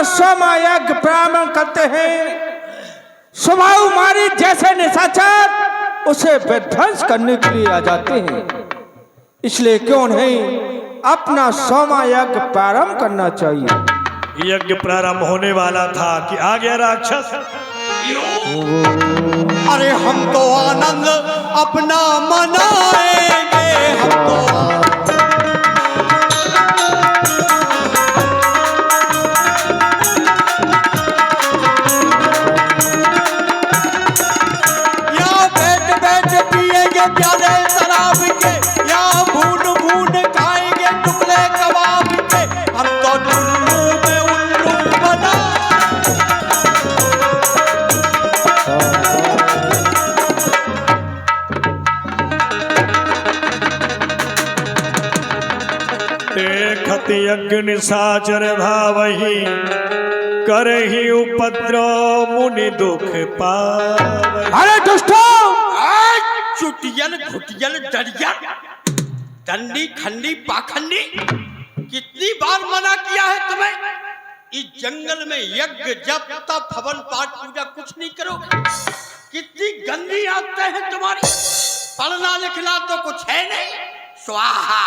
सोमा यज्ञ प्रारंभ करते हैं, स्वभाव मारी जैसे निशाचर उसे विध्वंस करने के लिए आ जाते हैं। इसलिए क्यों नहीं अपना सोमा यज्ञ प्रारंभ करना चाहिए। यज्ञ प्रारंभ होने वाला था कि आ गया राक्षस। अरे हम तो आनंद अपना मनाएंगे, हम तो या बैठ बैठ पिएंगे प्याले शराब के, या भून भून खाएंगे टुकड़े कबाब के। हम तो उल्लू में उल्लू बना। देखत यज्ञ निशाचर भावही, करही उपद्रव मुनि दुख पावही। अरे दुष्टों, चुटियल घुटियल डरिया डंडी खंडी पाखंडी, कितनी बार मना किया है तुम्हें? इस जंगल में यज्ञ जप तप हवन पाठ पूजा कुछ नहीं करोगे। कितनी गंदी आदतें हैं तुम्हारी। पढ़ना लिखना तो कुछ है नहीं। स्वाहा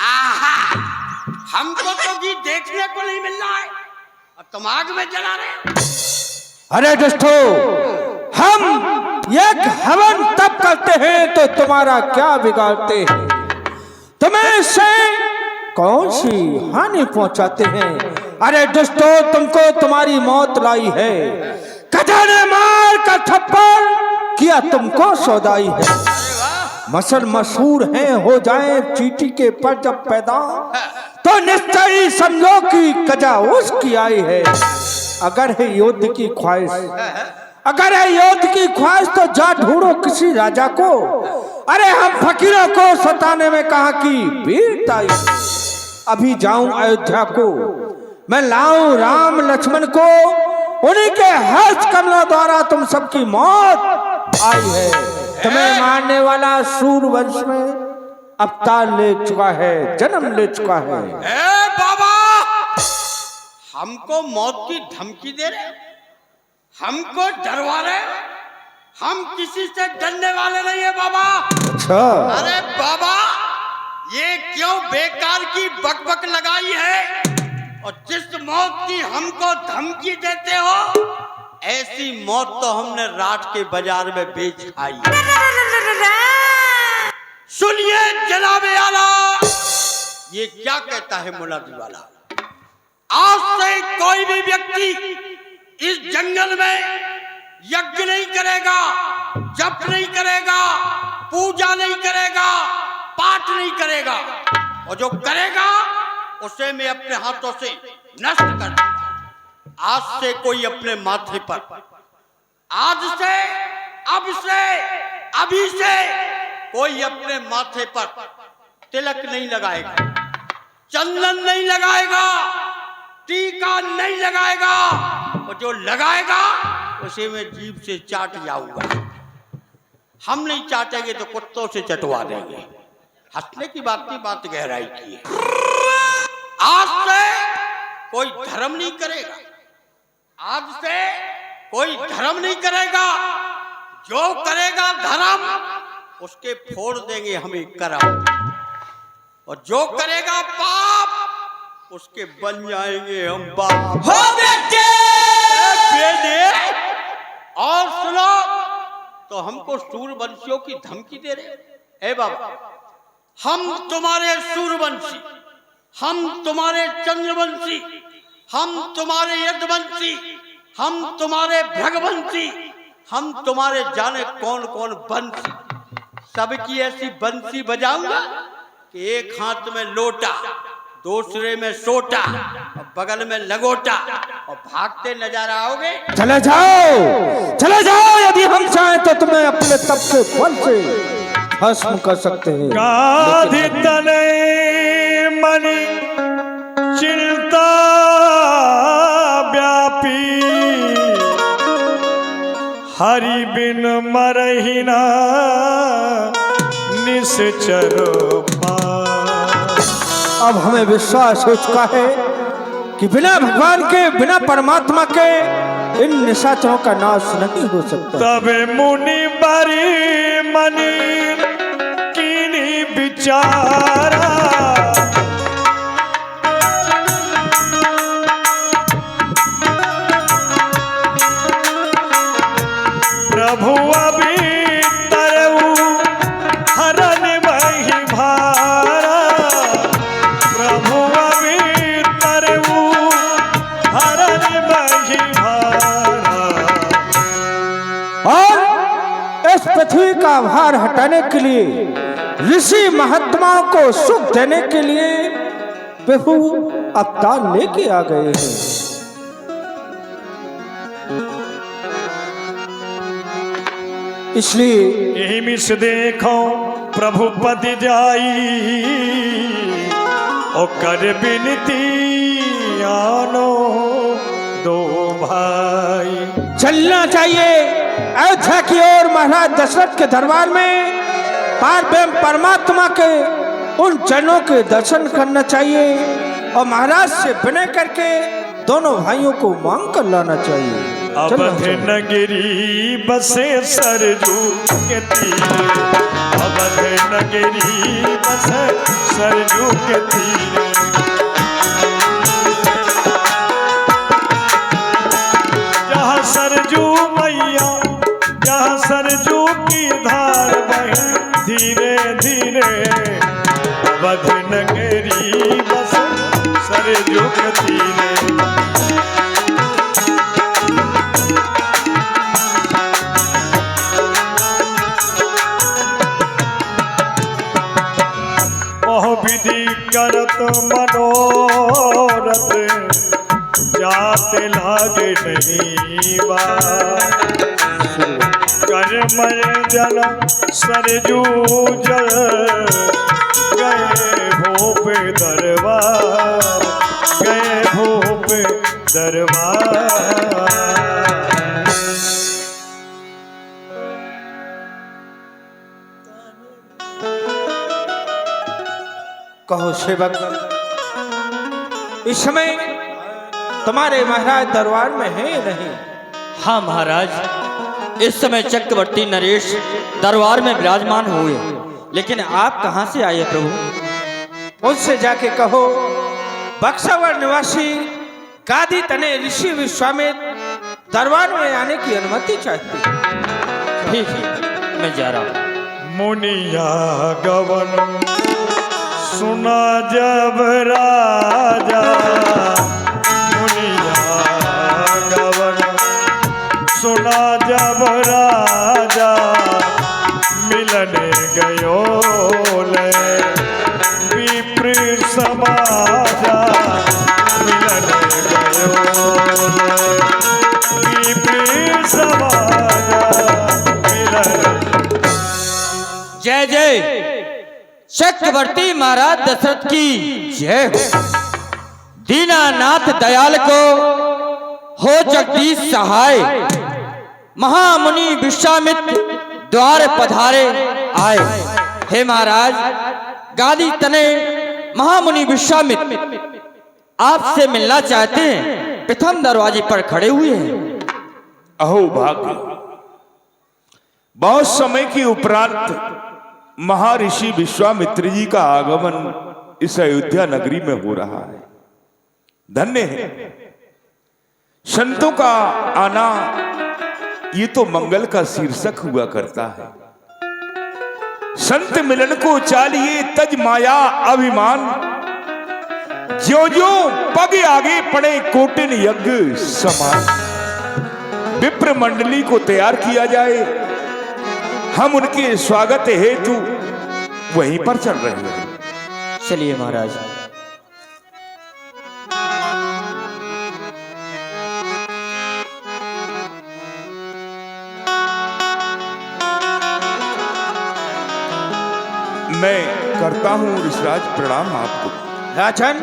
आहा, हमको तो जी देखने को नहीं मिल रहा है और तुम आग में जला रहे हो। अरे दुष्टों, हम यज्ञ हवन तप करते हैं तो तुम्हारा क्या बिगाड़ते हैं? तुम्हें इससे कौन सी हानि पहुंचाते हैं? अरे दुष्टों, तुमको तुम्हारी मौत लाई है। गधा ने मार कर थप्पड़ किया तुमको सौदाई है। मसल मशहूर है हो जाए चींटी के पर जब पैदा, तो निश्चय ही समझो कि कजा उसकी आई है। अगर है युद्ध की ख्वाहिश, अगर है युद्ध की ख्वाहिश तो जा ढूंढो किसी राजा को। अरे हम फकीरों को सताने में कहा कि वीरता आई। अभी जाऊं अयोध्या को, मैं लाऊं राम लक्ष्मण को, उन्हीं के हस्त कमलों द्वारा तुम सबकी मौत आई है। तुम्हें मारने वाला सूरवंश में अवतार ले चुका है, जन्म ले चुका है। ए बाबा, हमको मौत की धमकी दे रहे, हमको डरवा रहे। हम किसी से डरने वाले नहीं है बाबा। अच्छा, अरे बाबा, ये क्यों बेकार की बकबक लगाई है? और जिस मौत की हमको धमकी देते हो, ऐसी मौत तो हमने रात के बाजार में बेच खाई। सुनिए जनाबे आला, ये क्या कहता है मुलादी वाला? आज से कोई भी व्यक्ति इस जंगल में यज्ञ नहीं करेगा, जप नहीं करेगा, पूजा नहीं करेगा, पाठ नहीं करेगा, और जो करेगा उसे मैं अपने हाथों से नष्ट कर दूंगा। आज से कोई अपने माथे पर, आज से, अब से, अभी से कोई अपने माथे पर तिलक नहीं लगाएगा, चंदन नहीं लगाएगा, टीका नहीं लगाएगा, और जो लगाएगा उसे मैं जीभ से चाट जाऊंगा। हम नहीं चाटेंगे तो कुत्तों से चटवा देंगे। हंसने की बात गहराई की है। आज से कोई धर्म नहीं करेगा, आज से कोई धर्म नहीं करेगा। जो करेगा धर्म, उसके फोड़ देंगे हमें करम, और जो करेगा पाप, उसके बन जाएंगे हम बाप। हो बेटे, और सुनो, तो हमको सूरवंशियों की धमकी दे रहे। ए बाबा, हम तुम्हारे सूरवंशी, हम तुम्हारे चंद्रवंशी, हम तुम्हारे यदुवंशी, हम तुम्हारे भृगवंशी, हम तुम्हारे जाने कौन कौन बंशी, सबकी ऐसी बंसी बजाऊंगा कि एक हाथ में लोटा, दूसरे में सोटा, और बगल में लगोटा, और भागते नजर आओगे। चले जाओ, चले जाओ। यदि हम चाहें तो तुम्हें अपने तप के फल से भस्म कर सकते हैं। गाधि तने मणि चिंता व्यापी, हरि बिन मरहिना निश्चर पार। अब हमें विश्वास हो चुका है कि बिना भगवान के, बिना परमात्मा के इन निशाचरों का नाश नहीं हो सकता। तबे मुनि बरी मनी कीनी विचारा, प्रभु अभी तरऊ हरन वही भारा, प्रभु अभी तरऊ हरन वही भारा। और इस पृथ्वी का भार हटाने के लिए, ऋषि महात्माओं को सुख देने के लिए प्रभु अवतार लेके आ गए हैं। इसलिए यही मिस देखो प्रभु पद जाई, ओ कर बिनती आनो दो भाई। चलना चाहिए अयोध्या की ओर, महाराज दशरथ के दरबार में पारब्रह्म परमात्मा के उन जनों के दर्शन करना चाहिए और महाराज से विनय करके दोनों भाइयों को मांग कर लाना चाहिए। अवध नगरी बसे सरजू के तीरे, अवध नगरी बसे सरजू के तीरे, जहाँ सरजू मैया, जहाँ सरजू की धार बहे धीरे धीरे, अवध नगरी बसे सरजू के तीरे। विधि करत मनोरथ जाते लागे नहीं बा, कर मय जल सरजू जल गए भोप दरबार, गए भोप दरबार। कहो सेवक, इस समय तुम्हारे महाराज दरबार में है नहीं? हाँ महाराज, इस समय चक्रवर्ती नरेश दरबार में विराजमान हुए, लेकिन आप कहाँ से आए प्रभु? उनसे जाके कहो बक्सावर निवासी गादी तने ऋषि विश्वामित्र दरबार में आने की अनुमति चाहते। ठीक है, मैं जा रहा हूँ। मुनिया गवन सुना जब राजा, मुनिया गवन सुना जब राजा, मिलने गयो ले विप्र समाजा, मिलने गयो ले विप्र समाजा, मिलने। जय जय चक्रवर्ती महाराज दशरथ की जय हो। दीनानाथ दयाल को हो जगदीश सहाय, महामुनि विश्वामित्र द्वार पधारे आए। हे महाराज, गादी तने महामुनि विश्वामित्र आपसे मिलना चाहते हैं, प्रथम दरवाजे पर खड़े हुए हैं। अहो भाग्य, बहुत समय के उपरांत महर्षि विश्वामित्र जी का आगमन इस अयोध्या नगरी में हो रहा है। धन्य है, संतों का आना ये तो मंगल का शीर्षक हुआ करता है। संत मिलन को चालिए तज माया अभिमान, ज्यो ज्यो पग आगे पड़े कोटिन यज्ञ समान। विप्र मंडली को तैयार किया जाए, हम उनके स्वागत हेतु वहीं पर चल रहे हैं। चलिए महाराज। मैं करता हूं ऋषिराज प्रणाम आपको। राजन,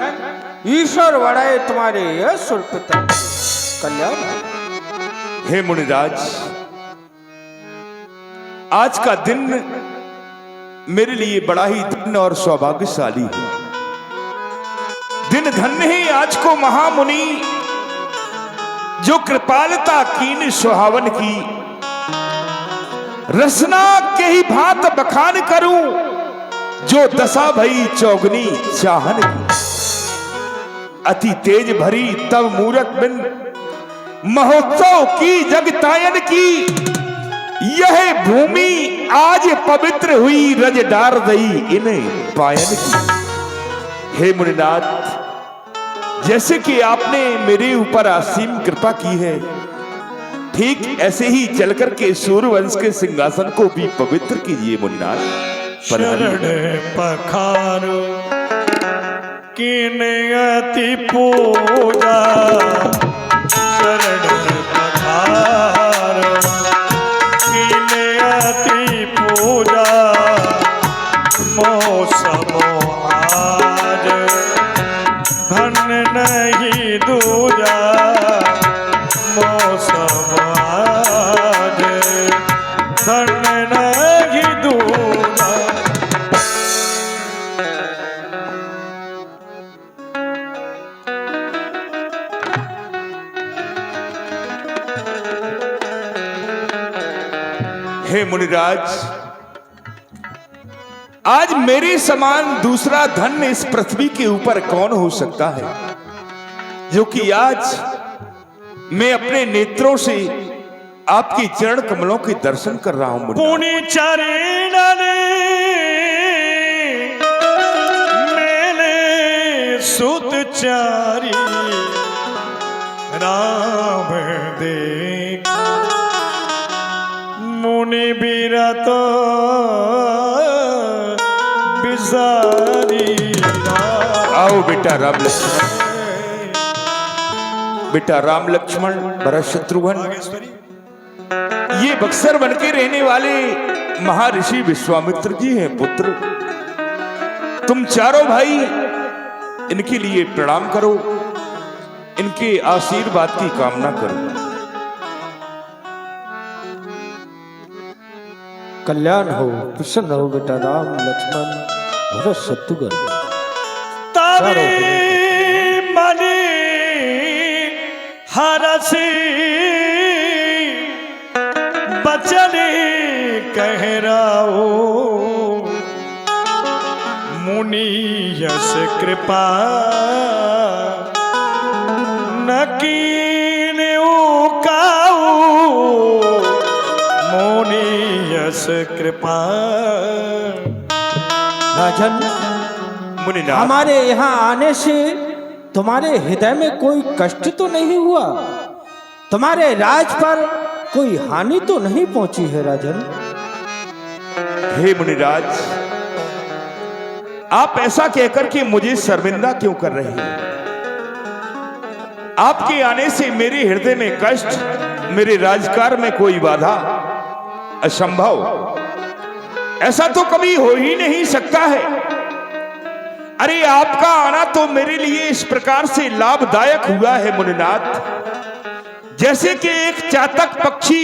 ईश्वर बढ़ाए तुम्हारे यश और पिता कल्याण। हे मुनिराज, आज का दिन मेरे लिए बड़ा ही धन्य और सौभाग्यशाली है। दिन धन्य है आज को महामुनि, जो कृपालता कीन सुहावन की। रसना के ही भात बखान करूं, जो दशा भई चौगनी चाहन की। अति तेज भरी तब मूरत बिन, महोत्सव की जगतायन की। यह भूमि आज पवित्र हुई, रज डार दई इन्हें पायन की। हे मुनिनाथ, जैसे कि आपने मेरे ऊपर असीम कृपा की है, ठीक ऐसे ही चलकर के सूर्यवंश के सिंहासन को भी पवित्र कीजिए मुनिनाथ। शरण पखारो किन अति पूजा, शरण पखारो किन अति पूजा। मौसम आज धन नहीं दूजा, मौसम आज धन नहीं दूजा। हे मुनिराज, आज मेरे समान दूसरा धन इस पृथ्वी के ऊपर कौन हो सकता है, जो कि आज मैं अपने नेत्रों से आपके चरण कमलों के दर्शन कर रहा हूं। पुनि चरण मेले सुत चारी, राम देख मुनि बिरत बिसारी। आओ बेटा राम लक्ष्मण, बेटा राम लक्ष्मण भरत शत्रुघ्न, ये बक्सर बन के रहने वाले महर्षि विश्वामित्र जी हैं पुत्र। तुम चारों भाई इनके लिए प्रणाम करो, इनके आशीर्वाद की कामना करो। कल्याण हो, प्रसन्न हो बेटा राम लक्ष्मण भरत शत्रुघ्न। तबे मनि हरसी बचन कहराओ, मुनि यस कृपा न कीन्यु काऊ, मुनि यस कृपा। राजन, मुनिनाथ, हमारे यहाँ आने से तुम्हारे हृदय में कोई कष्ट तो नहीं हुआ? तुम्हारे राज पर कोई हानि तो नहीं पहुंची है राजन? हे मुनिराज, आप ऐसा कहकर के मुझे शर्मिंदा क्यों कर रहे हैं? आपके आने से मेरे हृदय में कष्ट, मेरे राजकार में कोई बाधा, असंभव, ऐसा तो कभी हो ही नहीं सकता है। अरे आपका आना तो मेरे लिए इस प्रकार से लाभदायक हुआ है मुनिनाथ, जैसे कि एक चातक पक्षी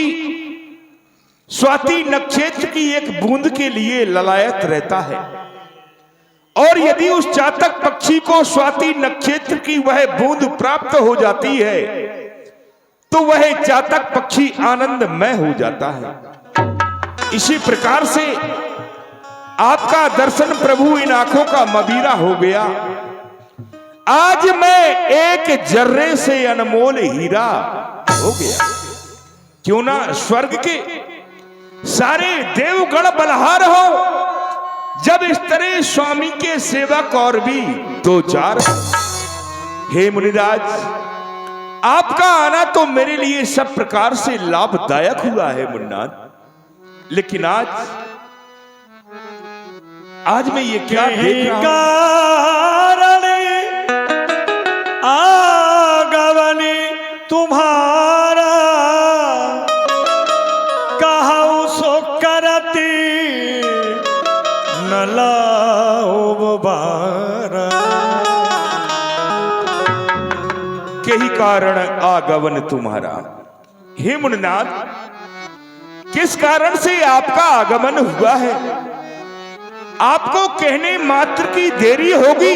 स्वाति नक्षत्र की एक बूंद के लिए ललायत रहता है, और यदि उस चातक पक्षी को स्वाति नक्षत्र की वह बूंद प्राप्त हो जाती है तो वह चातक पक्षी आनंदमय हो जाता है। इसी प्रकार से आपका दर्शन प्रभु इन आंखों का मबीरा हो गया। आज मैं एक जर्रे से अनमोल हीरा हो गया। क्यों ना स्वर्ग के सारे देवगण बलहार हो जब इस तरह स्वामी के सेवक और भी दो चार। हे मुनिराज, आपका आना तो मेरे लिए सब प्रकार से लाभदायक हुआ है मुन्नाथ, लेकिन आज मैं ये क्या देख रहा कारण आगमनी तुम्हारा, कहाऊ सो करती न लाओ बारा। के ही कारण आगमन तुम्हारा। हे मुनिनाथ, किस कारण से आपका आगमन हुआ है? आपको कहने मात्र की देरी होगी,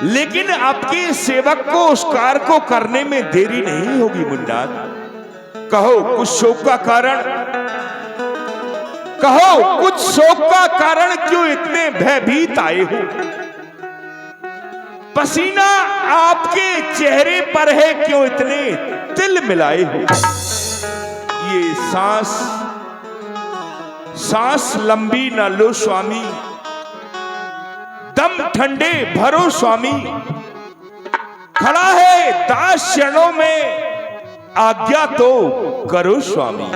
लेकिन आपके सेवक को उस कार्य को करने में देरी नहीं होगी मुन्नाथ। कहो कुछ शोक का कारण, कहो कुछ शोक का कारण क्यों इतने भयभीत आए हो? पसीना आपके चेहरे पर है, क्यों इतने तिल मिलाए हो? ये सांस लंबी न लो स्वामी, दम ठंडे भरो स्वामी। खड़ा है दास क्षणों में, आज्ञा तो करो स्वामी।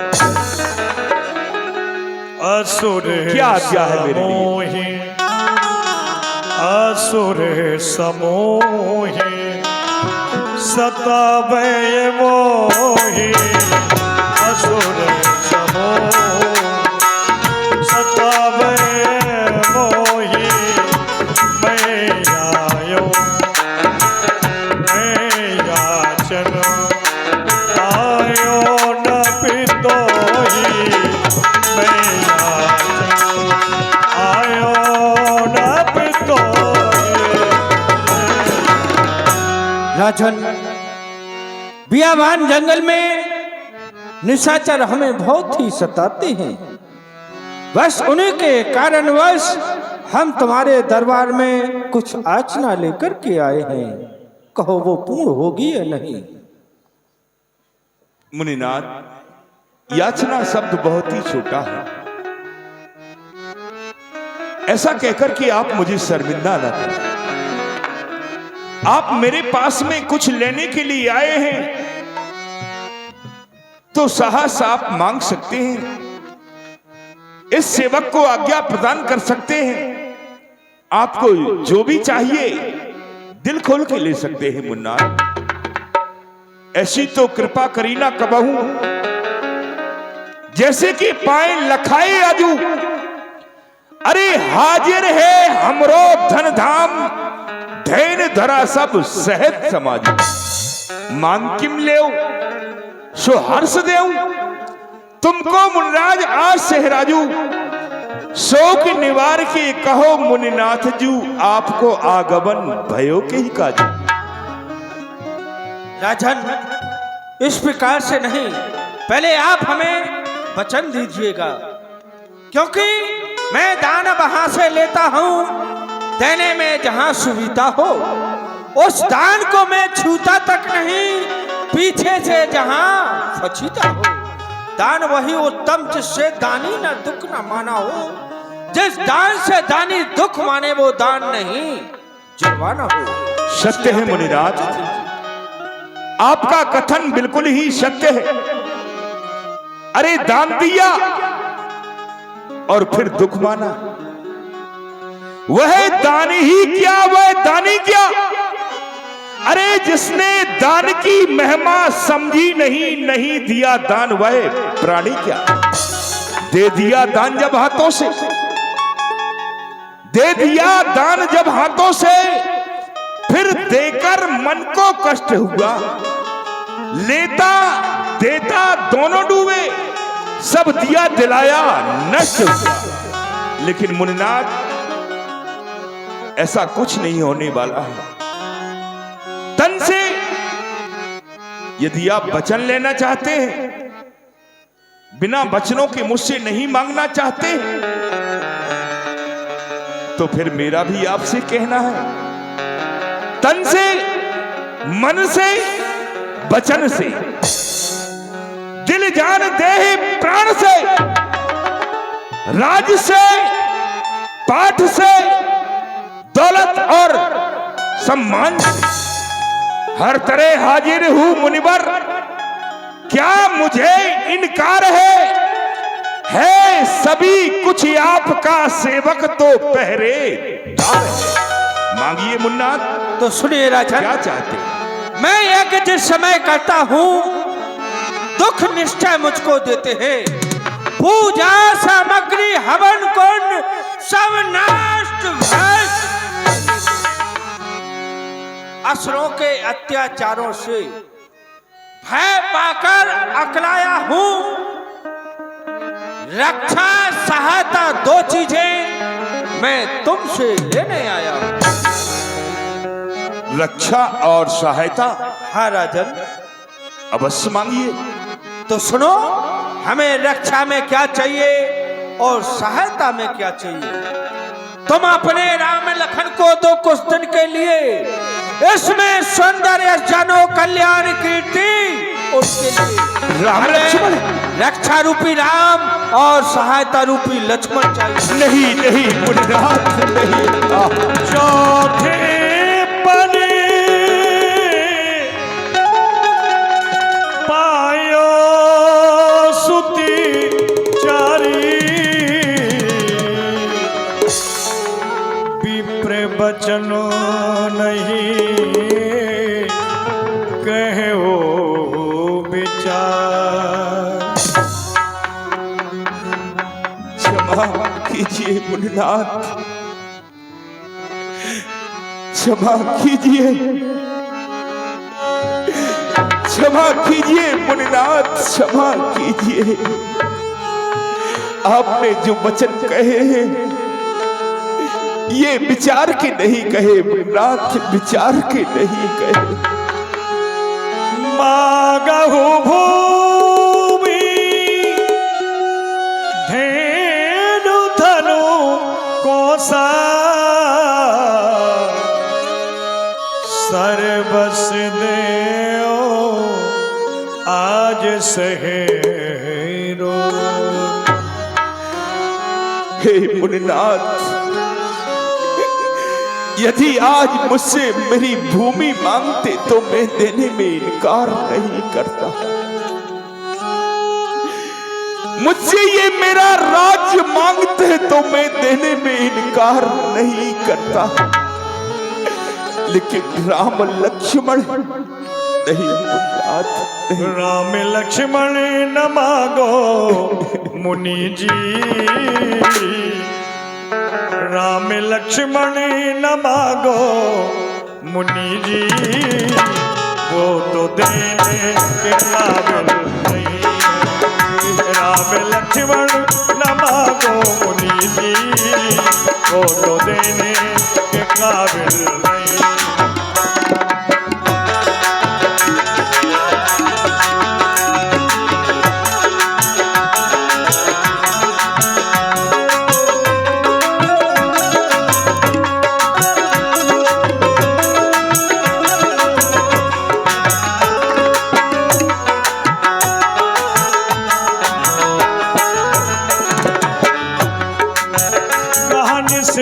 असुर क्या आज्ञा है मेरे लिए? असुर समोहे सतावे मोहे, असुर समोह सतावे मोहे। मैं आयो मैं याचन आयो न पितोही, मैं याचन आयो न पितोही। राजन, बियाबान जंगल में निशाचर हमें बहुत ही सताते हैं। बस उन्हीं के कारणवश हम तुम्हारे दरबार में कुछ याचना लेकर के आए हैं। कहो वो पूर्ण होगी या नहीं? मुनिनाथ, याचना शब्द बहुत ही छोटा है। ऐसा कहकर कि आप मुझे शर्मिंदा न करें। आप मेरे पास में कुछ लेने के लिए आए हैं तो साहस आप मांग सकते हैं, इस सेवक को आज्ञा प्रदान कर सकते हैं। आपको जो भी चाहिए दिल खोल के ले सकते हैं मुन्ना। ऐसी तो कृपा करी ना कबहू, जैसे कि पाए लखाए आजू। अरे हाजिर है हमरो धन धाम, धैन धरा सब सहज समाज। मांग किम लेऊ सो हर्ष देऊ, तुमको मुनिराज आज सहराजू। शोक निवार के कहो मुनिनाथ जू, आपको आगमन भयो के ही काजू। राजन, इस प्रकार से नहीं, पहले आप हमें वचन दीजिएगा, क्योंकि मैं दान वहां से लेता हूं, देने में जहां सुविधा हो उस दान को मैं छूता तक नहीं, पीछे से जहां फचीता हो। दान वही उत्तम जिससे दानी न दुख न माना हो। जिस दान से दानी दुख माने वो दान नहीं, जुर्माना हो। सत्य है मुनिराज, आपका कथन बिल्कुल ही सत्य है। अरे दान दिया और फिर दुख माना, वह दान ही क्या, वह दानी क्या। अरे जिसने दान की महिमा समझी नहीं दिया दान वह प्राणी क्या। दे दिया दान जब हाथों से, दे दिया दान जब हाथों से, फिर देकर मन को कष्ट हुआ। लेता देता दोनों डूबे, सब दिया दिलाया नष्ट हुआ। लेकिन मुनिनाथ, ऐसा कुछ नहीं होने वाला है। तन से यदि आप वचन लेना चाहते हैं, बिना वचनों के मुझसे नहीं मांगना चाहते, तो फिर मेरा भी आपसे कहना है, तन से, मन से, वचन से, दिल जान देह प्राण से, राज से, पाठ से, दौलत और सम्मान से, हर तरह हाजिर हूं मुनिवर। क्या मुझे इनकार है सभी कुछ आपका सेवक तो पहरेदार है। मांगिए मुन्ना। तो सुनिए राजन, क्या चाहते हैं? मैं यज्ञ जिस समय करता हूं, दुख निश्चय मुझको देते हैं। पूजा सामग्री हवन कुंड सब नष्ट भ्रष्ट, असुरों के अत्याचारों से भय पाकर अकलाया हूं। रक्षा सहायता दो चीजें मैं तुमसे लेने आया हूं। रक्षा और सहायता हाँ राजन, अवश्य मांगिए। तो सुनो, हमें रक्षा में क्या चाहिए और सहायता में क्या चाहिए। तुम अपने राम लखन को तो कुछ दिन के लिए इसमें सौंदर्य जनो कल्याण कीर्ति उसके लिए राम लक्ष्मण, रक्षा रूपी राम और सहायता रूपी लक्ष्मण चाहिए। नहीं नहीं मुनिनाथ नहीं। चौथे पने पायो सुती चारी, विप्र बचनो नहीं कहो विचार। क्षमा कीजिए मुनिनाथ, क्षमा कीजिए, क्षमा कीजिए मुनिनाथ, क्षमा कीजिए। आपने जो वचन कहे हैं ये विचार के नहीं कहे मुनिनाथ, विचार के नहीं कहे। मागहु भूमि धेनु धनु कोसा, सर्वस देओ आज सहेरो। हे मुनिनाथ, यदि आज मुझसे मेरी भूमि मांगते तो मैं देने में इनकार नहीं करता। मुझसे ये मेरा राज्य मांगते तो मैं देने में इनकार नहीं करता, लेकिन राम लक्ष्मण नहीं मुनिनाथ, नहीं। राम लक्ष्मण न मांगो मुनि जी, राम लक्ष्मण न मांगो मुनि जी, वो तो देने के काबिल नहीं। राम लक्ष्मण न मांगो मुनि जी, वो तो देने के काबिल नहीं।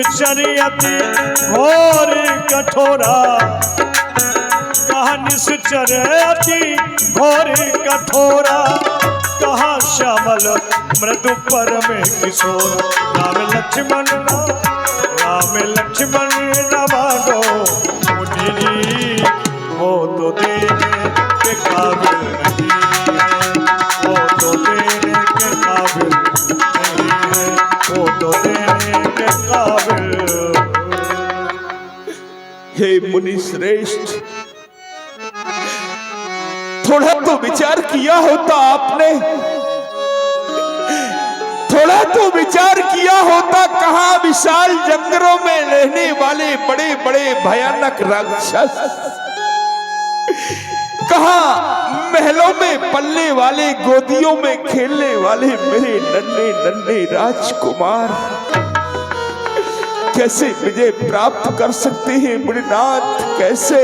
चरियति घोर कठोरा, कहा निश्चर्यति घोर कठोरा, कहा श्यामल मृदु पर में किशोर। राम लक्ष्मण न मांगो मुनि जी, वो तो देने के काबिल नहीं है, वो तो देने के काबिल नहीं है, वो तो देने के काबिल। हे मुनि श्रेष्ठ, थोड़ा तो विचार किया होता आपने, थोड़ा तो विचार किया होता। कहां विशाल जंगलों में रहने वाले बड़े बड़े भयानक राक्षस, कहां महलों में पलने वाले, गोदियों में खेलने वाले मेरे नन्हे नन्हे राजकुमार कैसे विजय प्राप्त कर सकते हैं मुनिनाथ, कैसे।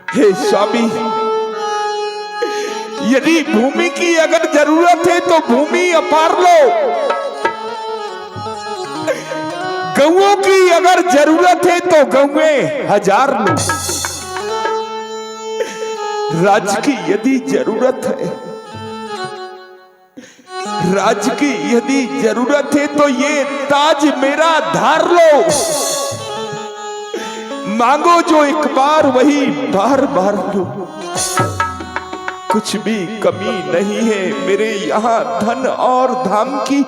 हे स्वामी, यदि भूमि की अगर जरूरत है तो भूमि अपार लो, गौओं की अगर जरूरत है तो गौएं 1000 लो। राज्य की यदि जरूरत है, राज्य की यदि जरूरत है तो ये ताज मेरा धार लो। मांगो जो एक बार वही बार बार लो, कुछ भी कमी नहीं है मेरे यहाँ धन और धाम की।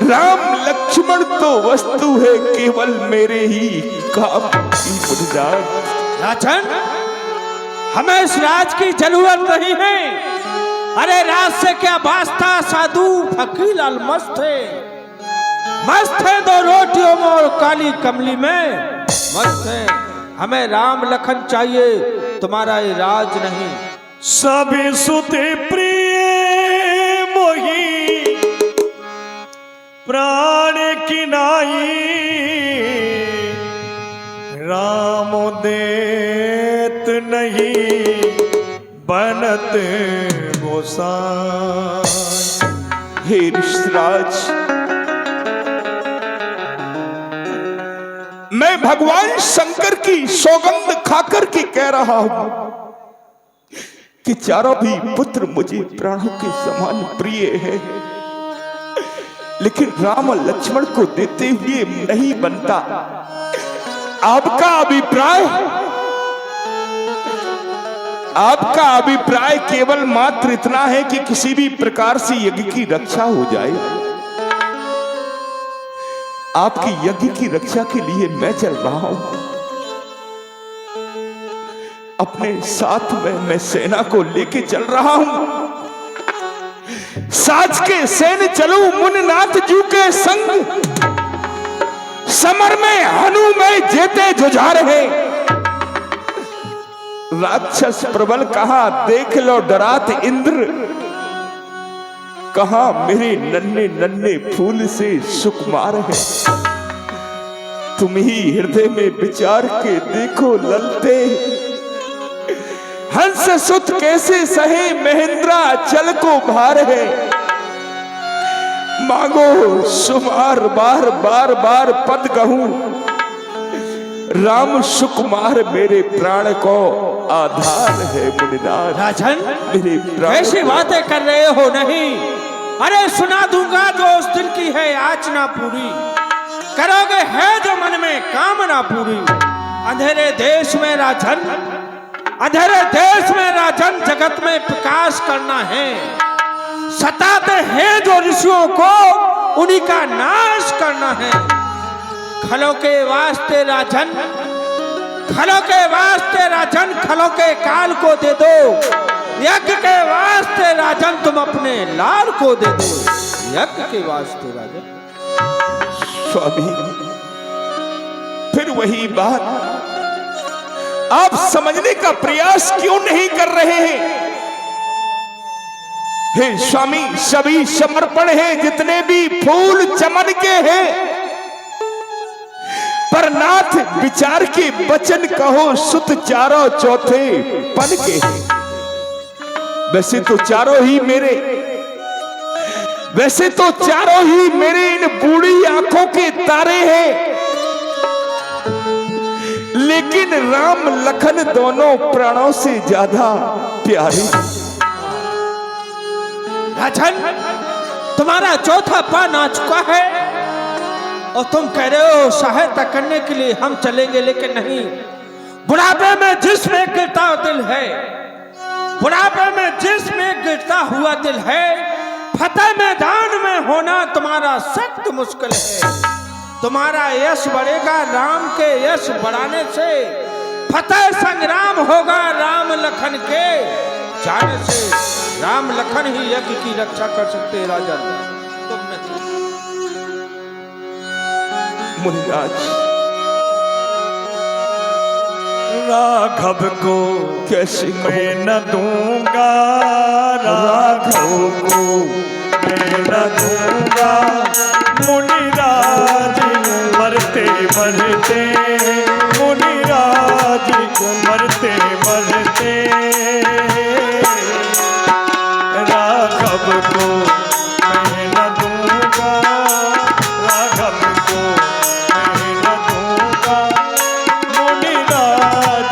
राम लक्ष्मण तो वस्तु है केवल मेरे ही काम की बुनियाद। राजन, हमें इस राज की जरूरत नहीं है। अरे राज से क्या वास्ता, साधु फकीर अलमस्त है। मस्त है दो रोटियों में और काली कमली में मस्त है। हमें राम लखन चाहिए, तुम्हारा ये राज नहीं। सभी सुते प्रिय मोही प्राण की नाई, राम देत नहीं बनत गोसाई। हे ऋषिराज, मैं भगवान शंकर की सौगंध खाकर के कह रहा हूं कि चारों भी पुत्र मुझे प्राणों के समान प्रिय है, लेकिन राम और लक्ष्मण को देते हुए नहीं बनता। आपका अभिप्राय केवल मात्र इतना है कि किसी भी प्रकार से यज्ञ की रक्षा हो जाए। आपकी यज्ञ की रक्षा के लिए मैं चल रहा हूं। अपने साथ में मैं सेना को लेके चल रहा हूं। साज के सैन्य चलूं मुनिनाथ जू के संग, समर में हनु में जेते जुझार है। राक्षस प्रबल कहा देख लो डरात इंद्र, कहा मेरे नन्हे नन्हे फूल से सुकुमार है। तुम ही हृदय में विचार के देखो ललते, हंस सुत कैसे सहे महेंद्रा चल को भार है। मांगो सुमार बार बार बार पद कहूं, राम सुकुमार मेरे प्राण को आधार है। मुनिनाथ राजन, मेरे प्राण ऐसी बातें कर रहे हो नहीं? अरे सुना दूंगा जो उस दिन की है याचना पूरी, करोगे है जो मन में कामना पूरी। अंधेरे देश में राजन, अंधेरे देश में राजन जगत में प्रकाश करना है। सताते हैं जो ऋषियों को उन्हीं का नाश करना है। खलों के वास्ते राजन, खलों के वास्ते राजन, खलों के काल को दे दो। यज्ञ के वास्ते राजन तुम अपने लाल को दे दो। यज्ञ के वास्ते राजन। स्वामी फिर वही बात, आप समझने का प्रयास क्यों नहीं कर रहे हैं? हे स्वामी, सभी समर्पण हैं, जितने भी फूल चमन के हैं, पर नाथ विचार के वचन कहो सुत चारों चौथे पन के हैं। वैसे तो चारों ही मेरे, वैसे तो चारों ही मेरे इन बूढ़ी आंखों के तारे हैं, लेकिन राम लखन दोनों प्राणों से ज्यादा प्यारे। राजन, तुम्हारा चौथा पान आ चुका है और तुम कह रहे हो सहायता करने के लिए हम चलेंगे, लेकिन नहीं। बुढ़ापे में जिसमें गिरता दिल है, बुढ़ापे में जिसमें गिरता हुआ दिल है, फतेह मैदान में होना तुम्हारा सख्त मुश्किल है। तुम्हारा यश बढ़ेगा राम के यश बढ़ाने से, फतेह संग्राम होगा राम लखन के जाने से। राम लखन ही यज्ञ की रक्षा कर सकते हैं राजन, तुम नहीं। मुनिराज, राघव को कैसे मैं न दूंगा, राघव को मैं न दूंगा। मुनिराज मरते मरते, मुनिराज मरते मरते, राघव को मैं न दूंगा, राघव को मैं न दूंगा। मुनिराज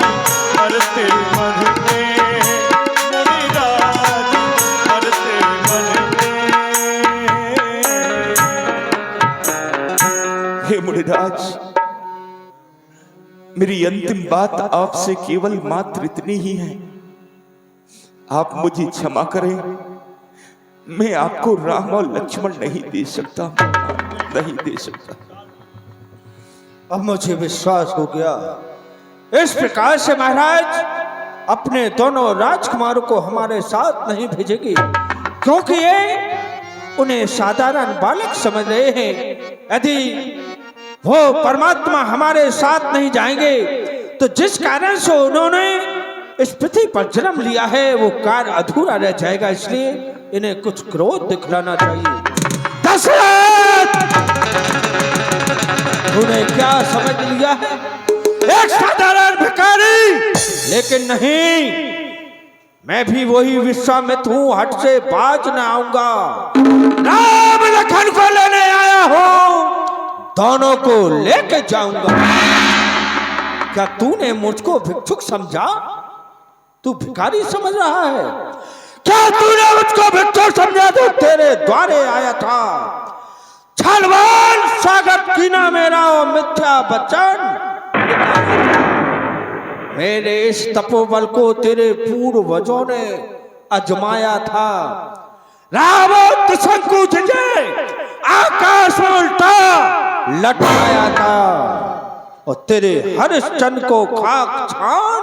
मरते मरते, मुनिराज मरते मरते। हे मुनिराज, मेरी अंतिम बात आपसे केवल मात्र इतनी ही है, आप मुझे क्षमा करें। मैं आपको राम और लक्ष्मण नहीं दे सकता, नहीं दे सकता। अब मुझे विश्वास हो गया। इस प्रकार से महाराज अपने दोनों राजकुमारों को हमारे साथ नहीं भेजेगी, क्योंकि ये उन्हें साधारण बालक समझ रहे हैं। यदि वो परमात्मा हमारे साथ नहीं जाएंगे तो जिस कारण से उन्होंने इस पृथ्वी पर जन्म लिया है वो कार्य अधूरा रह जाएगा। इसलिए इन्हें कुछ क्रोध दिखलाना चाहिए। दशरथ, तूने क्या समझ लिया है? एक साधारण भिखारी, लेकिन नहीं, मैं भी वही विश्वामित्र हूं, हट से बाज न आऊंगा। राम लखन को लेने आया हूं, दोनों को लेके जाऊंगा। क्या तूने मुझको भिक्षुक समझा? तू भिखारी समझ रहा है? क्या तूने मुझको भिक्षुक समझा? तो तेरे द्वारे आया था। छलवान स्वागत कीना मेरा और मिथ्या वचन। मेरे इस तपोबल को तेरे पूर्वजों ने अजमाया था। रावण त्रिशंकु तुझे आकाश में उल्टा लटकाया था और तेरे हरिश्चंद्र को खाक छान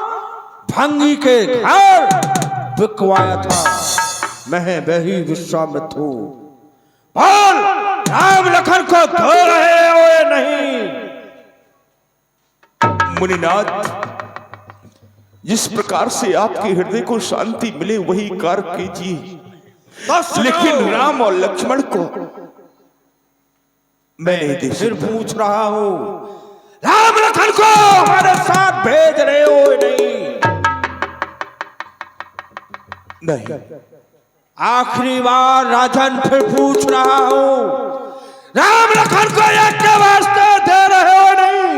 भंगी के घर बिकवाया था। मैं वही विश्वामित्र हूं। बोल, राम लखन को धो रहे हो या नहीं? मुनिनाथ, जिस प्रकार से आपके हृदय को शांति मिले वही कार्य कीजिए, लेकिन राम और लक्ष्मण को मैं नहीं दे फिर पूछ रहा हूं, राम लखन को हमारे साथ भेज रहे हो नहीं? आखिरी बार राजन फिर पूछ रहा हूं, राम लखन को एक के वास्ते दे रहे हो नहीं?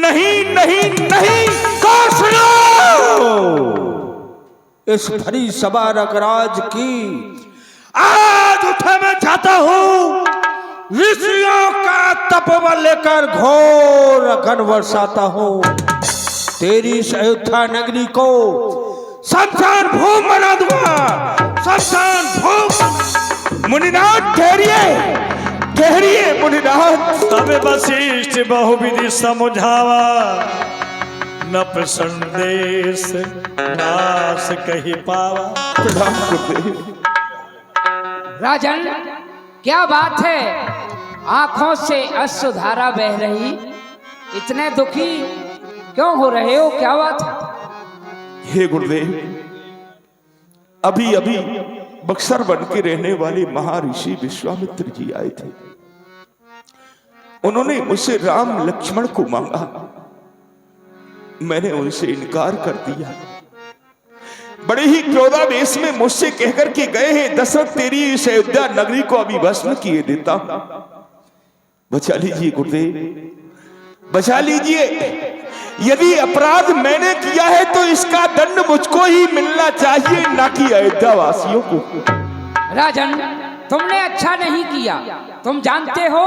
नहीं नहीं नहीं। तो सुनो, इस भरी सभा रगराज की आज उठे मैं चाहता हूं, ऋषियों का तपबल लेकर घोर अघन बरसाता हूं। तेरी अयोध्या नगरी को शमशान भूमि बना दूंगा, शमशान भूमि। मुनिनाथ ठहरिए, ठहरिए मुनिनाथ। तब वशिष्ठ बहुविधि समझावा, नप संदेश नाश कही पावा। प्रणाम गुरुदेव। राजन, क्या बात है? आंखों से अश्रुधारा बह रही, इतने दुखी क्यों हो रहे हो? क्या बात है? हे गुरुदेव, अभी अभी बक्सर बन के रहने वाले महर्षि विश्वामित्र जी आए थे। उन्होंने मुझसे राम लक्ष्मण को मांगा, मैंने उनसे इनकार कर दिया। बड़े ही क्रोधावेश में मुझसे कहकर के गए हैं, दशरथ तेरी इस अयोध्या नगरी को अभी भस्म किए देता हूं। बचा लीजिए गुरुदेव, बचा लीजिए। यदि अपराध मैंने किया है तो इसका दंड मुझको ही मिलना चाहिए, ना कि अयोध्या वासियों को। राजन, तुमने अच्छा नहीं किया। तुम जानते हो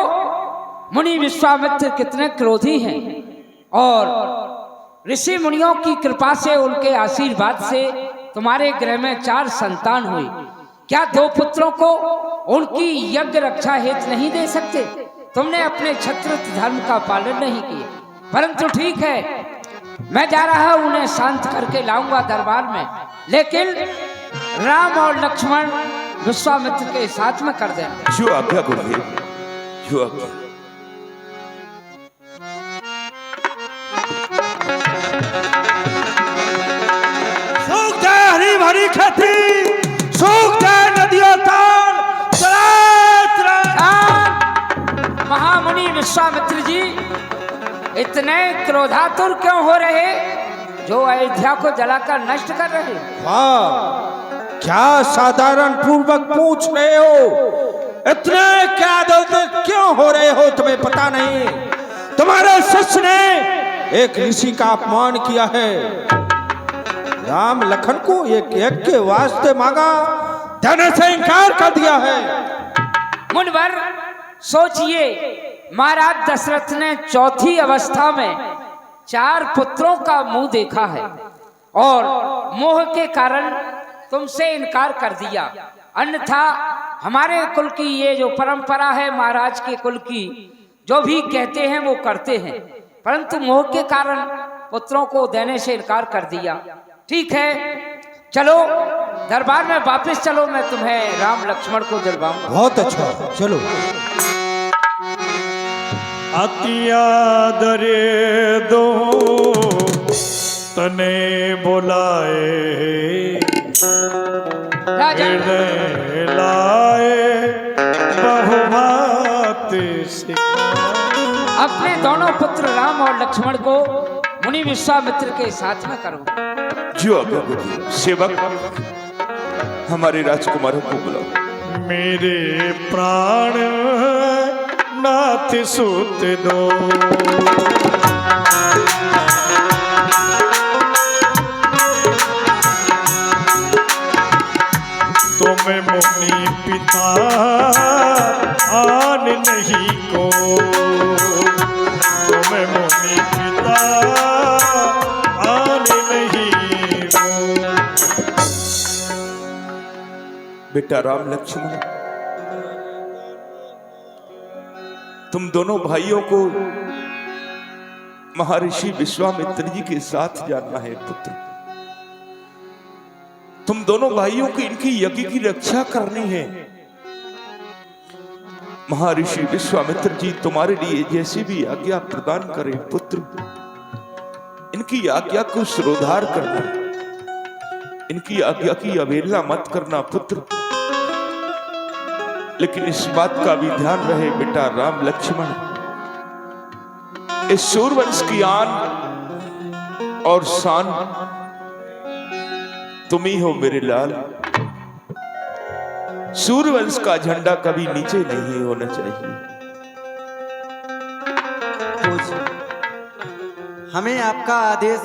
मुनि विश्वामित्र कितने क्रोधी हैं और ऋषि मुनियों की कृपा से, उनके आशीर्वाद से तुम्हारे गृह में 4 संतान हुई। क्या 2 पुत्रों को उनकी यज्ञ रक्षा हेतु नहीं दे सकते? तुमने अपने क्षत्रिय धर्म का पालन नहीं किया। परंतु ठीक है, मैं जा रहा हूं, उन्हें शांत करके लाऊंगा दरबार में, लेकिन राम और लक्ष्मण विश्वामित्र के साथ में कर देना। जो आज्ञा गुरुदेव, जो आज्ञा। सूख जाए हरी भरी खेती, सूख जाए नदियों ताल, महामुनि विश्वामित्र जी इतने क्रोधातुर क्यों हो रहे, जो अयोध्या को जलाकर नष्ट कर रहे? वाह, क्या साधारण पूर्वक पूछ रहे हो? इतने क्या दर्द क्यों हो रहे हो? तुम्हें पता नहीं, तुम्हारे शिष्य ने एक ऋषि का अपमान किया है। राम लखन को एक यज्ञ के वास्ते मांगा, देने से इनकार कर दिया है। मुनिवर सोचिए, महाराज दशरथ ने 4थी अवस्था में 4 पुत्रों का मुंह देखा है और मोह के कारण तुमसे इनकार कर दिया। अन्यथा हमारे कुल की ये जो परंपरा है, महाराज के कुल की, जो भी कहते हैं वो करते हैं, परंतु मोह के कारण पुत्रों को देने से इनकार कर दिया। ठीक है, चलो दरबार में वापस चलो, मैं तुम्हें राम लक्ष्मण को दिलवाऊंगा। बहुत अच्छा, चलो। अतियादरे दो तने बुलाए राजन हृदय लाए बहुबात सिखाए। अपने दोनों पुत्र राम और लक्ष्मण को मुनि विश्वामित्र के साथ में करो। जो आज्ञा करिए। सेवक हमारे राजकुमारों को बुलाओ। मेरे प्राण नाथ सुत दो तुम्हें मुनि पिता आन नहीं को तुम्हें मुनि पिता आन नहीं को। बेटा राम लक्ष्मण, तुम दोनों भाइयों को महर्षि विश्वामित्र जी के साथ जाना है पुत्र। तुम दोनों भाइयों की इनकी यज्ञ की रक्षा करनी है। महर्षि विश्वामित्र जी तुम्हारे लिए जैसी भी आज्ञा प्रदान करें पुत्र, इनकी आज्ञा को शिरोधार करना, इनकी आज्ञा की अवहेलना मत करना पुत्र। लेकिन इस बात का भी ध्यान रहे बेटा राम लक्ष्मण, इस सूर्यवंश की आन और शान तुम ही हो मेरे लाल। सूर्यवंश का झंडा कभी नीचे नहीं होना चाहिए। हमें आपका आदेश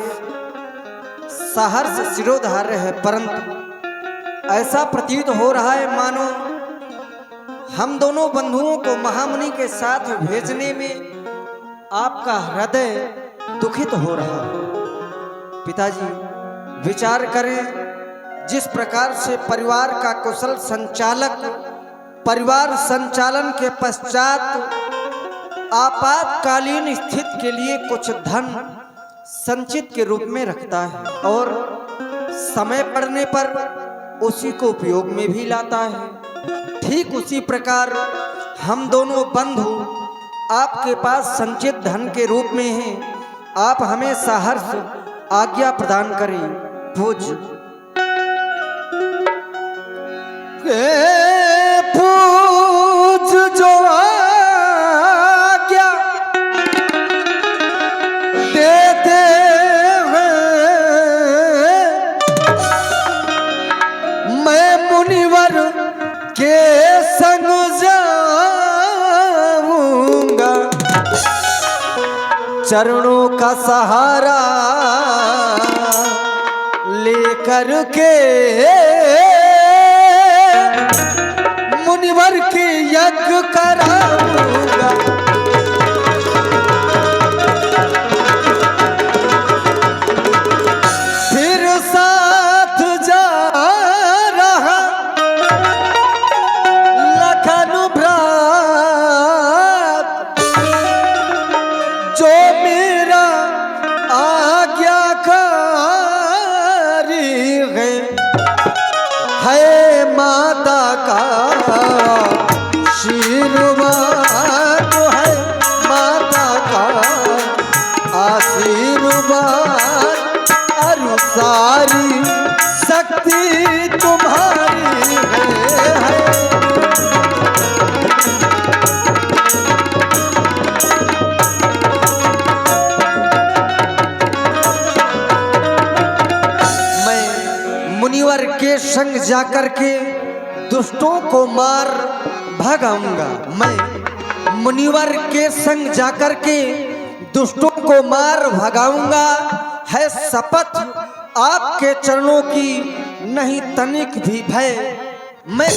सहर्ष शिरोधार्य है, परंतु ऐसा प्रतीत हो रहा है मानो हम दोनों बंधुओं को महामुनि के साथ भेजने में आपका हृदय दुखित हो रहा है। पिताजी विचार करें, जिस प्रकार से परिवार का कुशल संचालक परिवार संचालन के पश्चात आपातकालीन स्थिति के लिए कुछ धन संचित के रूप में रखता है और समय पड़ने पर उसी को उपयोग में भी लाता है, ठीक उसी प्रकार हम दोनों बंधु आपके पास संचित धन के रूप में हैं। आप हमें सहर्ष आज्ञा प्रदान करें। पूज जो आज्ञा देते हैं, मैं मुनिवर के संग जाऊंगा, चरणों का सहारा लेकर के मुनिवर की यज्ञ कराऊंगा। फिर साथ जा रहा लखन भ्रात, जो मेरा आज्ञाकारी है माता का आशीर्वाद है, माता का आशीर्वाद, और सारी शक्ति तुम्हारी है। मैं मुनिवर के संग जाकर के दुष्टों को मार भगाऊंगा। मैं मुनिवर के संग जाकर के दुष्टों को मार भगाऊंगा, है शपथ आपके चरणों की नहीं तनिक भी भय मैं।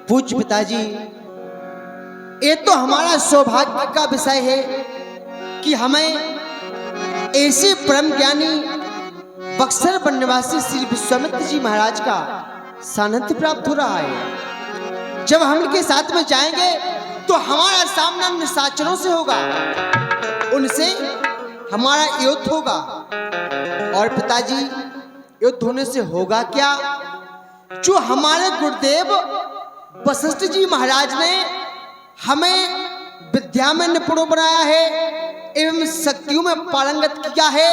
पूज्य पिताजी, ये तो हमारा सौभाग्य का विषय है कि हमें ऐसे परम ज्ञानी बक्सर वन निवासी श्री विश्वामित्र जी महाराज का सानिध्य प्राप्त हो रहा है। जब हम इनके साथ में जाएंगे तो हमारा सामना निशाचरों से होगा, उनसे हमारा युद्ध होगा। और पिताजी, युद्ध होने से होगा क्या? जो हमारे गुरुदेव वशिष्ठ जी महाराज ने हमें विद्या में निपुण बनाया है एवं शक्तियों में पारंगत किया है,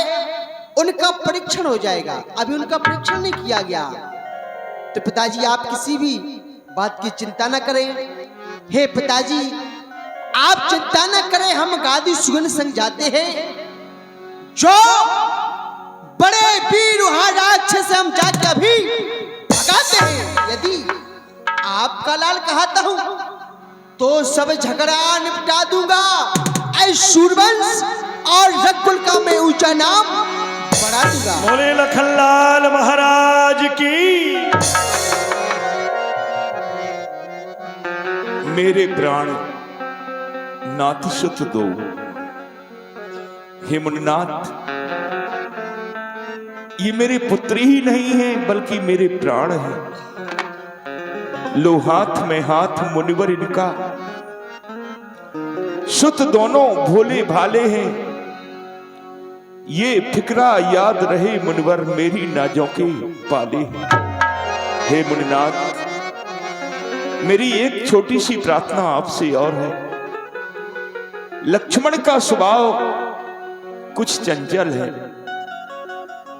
उनका परीक्षण हो जाएगा। अभी उनका परीक्षण नहीं किया गया। तो पिताजी आप किसी भी बात की चिंता न करें। हे पिताजी आप चिंता न करें, हम गादी सुगन संग जाते हैं। जो बड़े वीर वहां राक्षस से हम जाके अभी भगाते हैं। यदि आपका लाल कहता हूं तो सब झगड़ा निपटा दूंगा। ऐ सूरवंश और रघुकुल का मैं ऊंचा नाम बढ़ा दूंगा। बोले लखनलाल महाराज की। मेरे प्राण नाथ सुत दो। हे मुनिनाथ, ये मेरे पुत्र ही नहीं है बल्कि मेरे प्राण हैं। लो हाथ में हाथ मुनिवर इनका, सुत दोनों भोले भाले हैं। ये फिक्रा याद रहे मुनिवर मेरी नाजों के पाले हैं। हे मुनिनाथ, मेरी एक छोटी सी प्रार्थना आपसे और है। लक्ष्मण का स्वभाव कुछ चंचल है,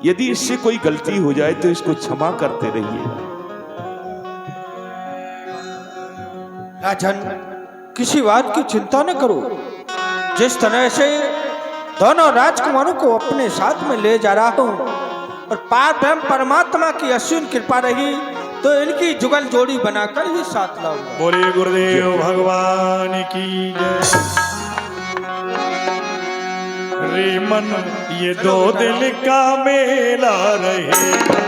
यदि इससे कोई गलती हो जाए तो इसको क्षमा करते रहिए। राजन, किसी बात की चिंता न करो। जिस तरह से दोनों राजकुमारों को अपने साथ में ले जा रहा हूं और पार ब्रह्म परमात्मा की असीम कृपा रही तो इनकी जुगल जोड़ी बनाकर ही साथ लाऊंगा। बोले गुरुदेव भगवान की जय। रे मन ये दो दिल का मेला रहेगा।